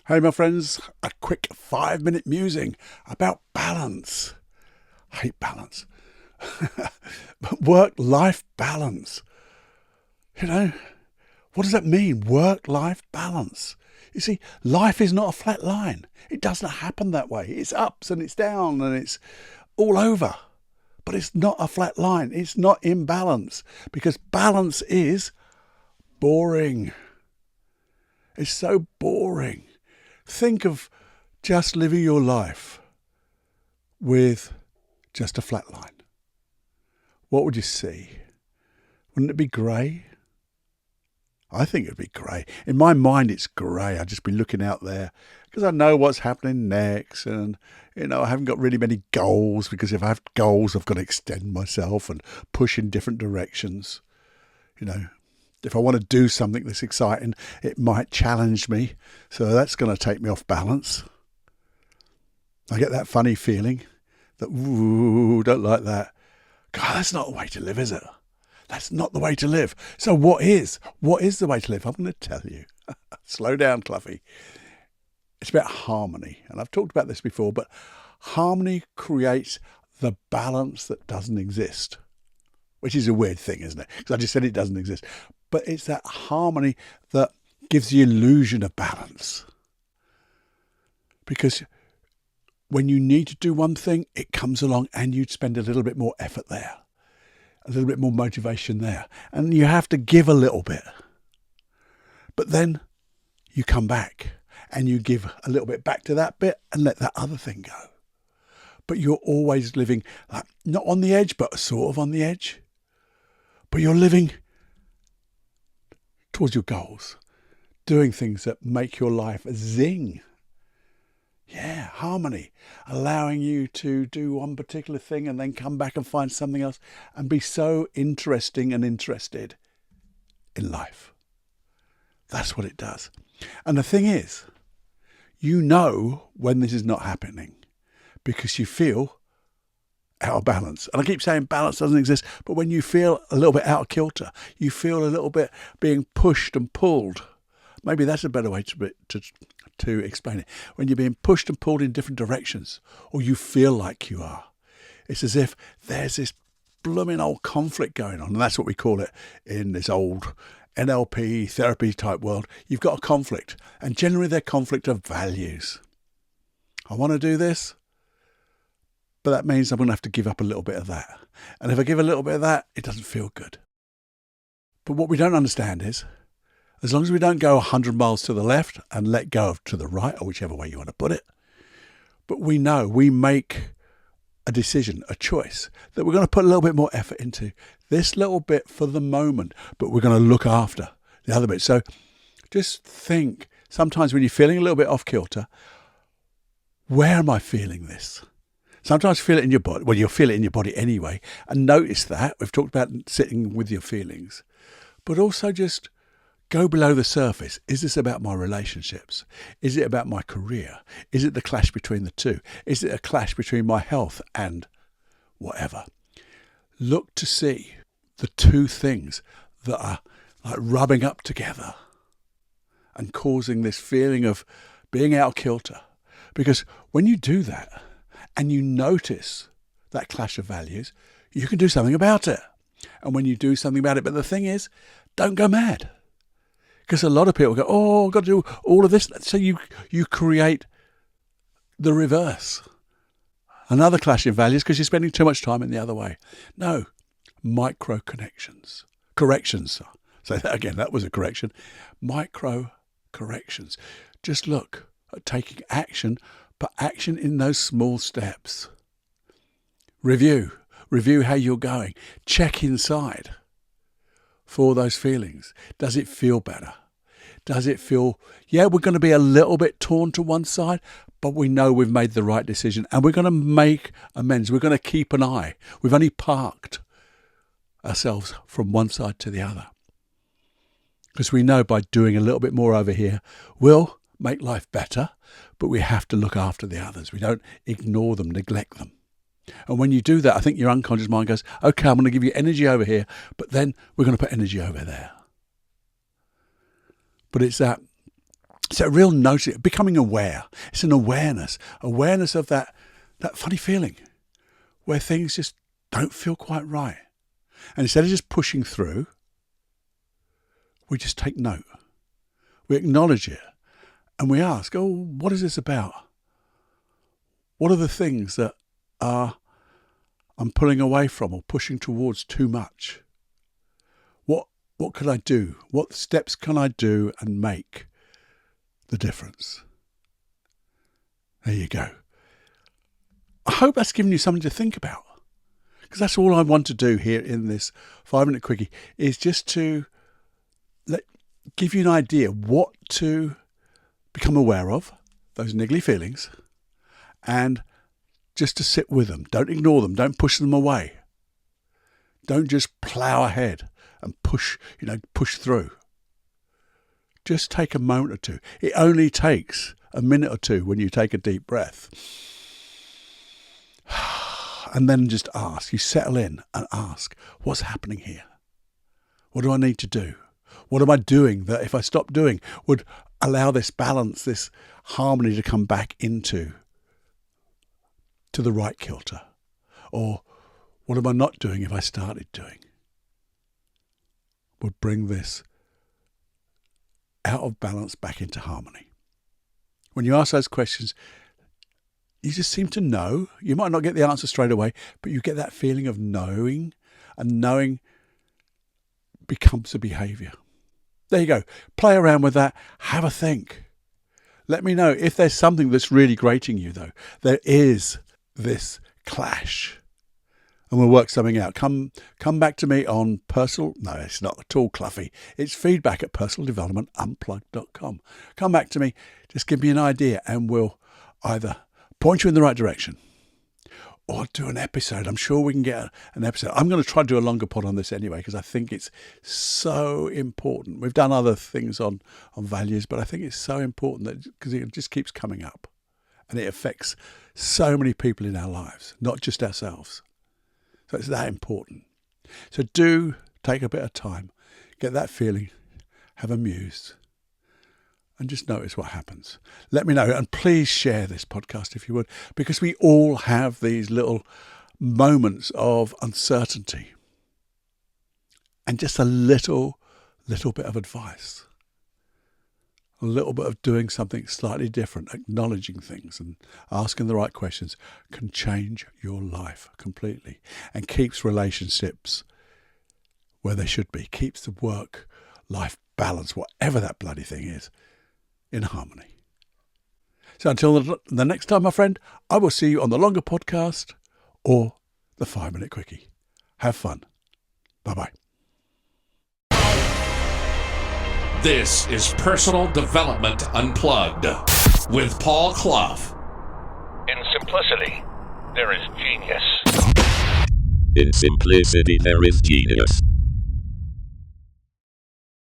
Hey my friends, a quick 5-minute musing about balance. I hate balance. But work-life balance. You know, what does that mean? Work-life balance. You see, life is not a flat line. It doesn't happen that way. It's ups and it's down and it's all over. But it's not a flat line. It's not in balance, because balance is boring. It's so boring. Think of just living your life with just a flat line. What would you see? Wouldn't it be grey? I think it'd be grey. In my mind, it's grey. I'd just be looking out there because I know what's happening next. And, I haven't got really many goals, because if I have goals, I've got to extend myself and push in different directions. If I want to do something that's exciting, it might challenge me. So that's going to take me off balance. I get that funny feeling that, ooh, don't like that. God, that's not the way to live, is it? That's not the way to live. So what is? What is the way to live? I'm going to tell you. Slow down, Cluffy. It's about harmony. And I've talked about this before, but harmony creates the balance that doesn't exist. Which is a weird thing, isn't it? Because I just said it doesn't exist. But it's that harmony that gives the illusion of balance. Because when you need to do one thing, it comes along and you'd spend a little bit more effort there. A little bit more motivation there. And you have to give a little bit. But then you come back and you give a little bit back to that bit and let that other thing go. But you're always living, like, not on the edge, but sort of on the edge. But you're living towards your goals, doing things that make your life a zing. Yeah, harmony, allowing you to do one particular thing and then come back and find something else and be so interesting and interested in life. That's what it does. And the thing is, you know when this is not happening because you feel out of balance. And I keep saying balance doesn't exist, but when you feel a little bit out of kilter, you feel a little bit being pushed and pulled. Maybe that's a better way to explain it. When you're being pushed and pulled in different directions, or you feel like you are, it's as if there's this blooming old conflict going on. And that's what we call it in this old NLP therapy type world. You've got a conflict, and generally they're conflict of values. I want to do this, but that means I'm going to have to give up a little bit of that. And if I give a little bit of that, it doesn't feel good. But what we don't understand is, as long as we don't go 100 miles to the left and let go of to the right, or whichever way you want to put it, but we know we make a decision, a choice, that we're going to put a little bit more effort into this little bit for the moment, but we're going to look after the other bit. So just think, sometimes when you're feeling a little bit off kilter, where am I feeling this? Sometimes feel it in your body. Well, you'll feel it in your body anyway. And notice that. We've talked about sitting with your feelings. But also just go below the surface. Is this about my relationships? Is it about my career? Is it the clash between the two? Is it a clash between my health and whatever? Look to see the two things that are like rubbing up together and causing this feeling of being out of kilter. Because when you do that, and you notice that clash of values, you can do something about it. And when you do something about it, but the thing is, don't go mad. Because a lot of people go, oh, I've got to do all of this. So you create the reverse. Another clash of values because you're spending too much time in the other way. No, micro connections. Corrections. Say that again, that was a correction. Micro corrections. Just look at taking action, but action in those small steps. Review how you're going. Check inside for those feelings. Does it feel better? Does it feel, we're going to be a little bit torn to one side, but we know we've made the right decision and we're going to make amends. We're going to keep an eye. We've only parked ourselves from one side to the other. Because we know by doing a little bit more over here, we'll make life better, but we have to look after the others. We don't ignore them, neglect them. And when you do that, I think your unconscious mind goes, okay, I'm going to give you energy over here, but then we're going to put energy over there. But it's that It's a real notice, becoming aware. It's an awareness of that funny feeling where things just don't feel quite right. And instead of just pushing through, we just take note. We acknowledge it and we ask, oh, what is this about? What are the things that I'm pulling away from or pushing towards too much? What could I do? What steps can I do and make the difference? There you go. I hope that's given you something to think about, because that's all I want to do here in this 5-minute quickie, is just to give you an idea what to become aware of, those niggly feelings, and just to sit with them. Don't ignore them. Don't push them away. Don't just plough ahead and push through. Just take a moment or two. It only takes a minute or two when you take a deep breath. And then just ask. You settle in and ask, what's happening here? What do I need to do? What am I doing that if I stop doing would allow this balance, this harmony to come back to the right kilter? Or what am I not doing if I started doing? Would bring this out of balance back into harmony. When you ask those questions, you just seem to know. You might not get the answer straight away, but you get that feeling of knowing, and knowing becomes a behaviour. There you go. Play around with that. Have a think. Let me know if there's something that's really grating you, though. There is this clash. And we'll work something out. Come back to me on personal... No, it's not at all cluffy. It's feedback@personaldevelopmentunplugged.com. Come back to me. Just give me an idea and we'll either point you in the right direction or do an episode. I'm sure we can get an episode. I'm going to try to do a longer pod on this anyway, because I think it's so important. We've done other things on values, but I think it's so important that because it just keeps coming up and it affects so many people in our lives, not just ourselves. So it's that important. So do take a bit of time, get that feeling, have a muse, and just notice what happens. Let me know, and please share this podcast if you would, because we all have these little moments of uncertainty. And just a little bit of advice, a little bit of doing something slightly different, acknowledging things and asking the right questions can change your life completely and keeps relationships where they should be, keeps the work-life balance, whatever that bloody thing is, in harmony. So until the next time, my friend, I will see you on the longer podcast or the 5-minute quickie. Have fun. Bye-bye. This is Personal Development Unplugged with Paul Clough. In simplicity, there is genius. In simplicity, there is genius.